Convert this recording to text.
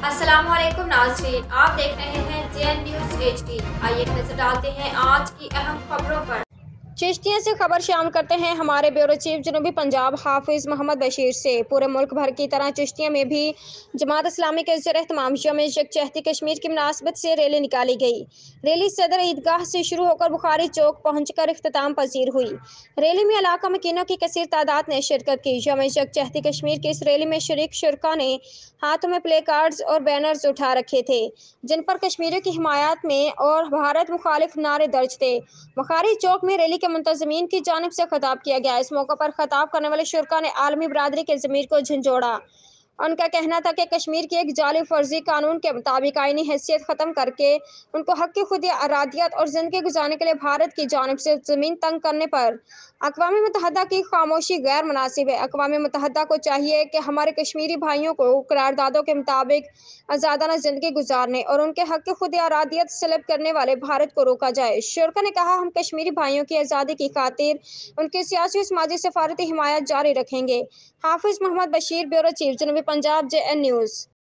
अस्सलाम वालेकुम नाज़रीन, आप देख रहे हैं JN न्यूज़ HD। आइए नजर डालते हैं आज की अहम खबरों पर। चिश्तिया से खबर शामिल करते हैं हमारे ब्यूरो चीफ जनूबी पंजाब हाफिज मोहम्मद बशीर से। पूरे मुल्क भर की तरह चिश्तिया में भी जमात इस्लामी के ज़ेर-ए-एहतमाम यौम यकजहती कश्मीर की मुनासबत से रैली निकाली गई। रैली सदर ईदगाह से शुरू होकर बुखारी चौक पहुंचकर इख्तिताम पजीर हुई। रैली में इलाका मकीनों की कसीर तादाद ने शिरकत की। यौम यकजहती कश्मीर की इस रैली में शरीक शुरका ने हाथों में प्ले कार्ड्स और बैनर्स उठा रखे थे, जिन पर कश्मीरियों की हिमायत में और भारत मुखालिफ नारे दर्ज थे। बुखारी चौक में रैली के मुंतज़मीन की जानिब से खिताब किया गया। इस मौके पर खिताब करने वाले शुरका ने आलमी बरादरी के ज़मीर को झंझोड़ा। उनका कहना था कि कश्मीर की एक जाली फर्जी कानून के मुताबिक आईनी हैसियत ख़त्म करके उनको हक़ की खुद इरादियत और ज़िंदगी गुजारने के लिए भारत की जानिब से ज़मीन तंग करने पर अक़वाम मुत्तहिदा की खामोशी गैर मुनासिब है। अक़वाम मुत्तहिदा को चाहिए कि हमारे कश्मीरी भाइयों को करारदादों के मुताबिक आज़ादाना ज़िंदगी गुजारने और उनके हक़ की खुद इरादियत सलब करने वाले भारत को रोका जाए। शुरका ने कहा, हम कश्मीरी भाइयों की आज़ादी की खातिर उनकी सियासी और समाजी सफारती हिमायत जारी रखेंगे। हाफिज मोहम्मद बशीर, ब्यूरो चीफ, जनूबी पंजाब, JN न्यूज़।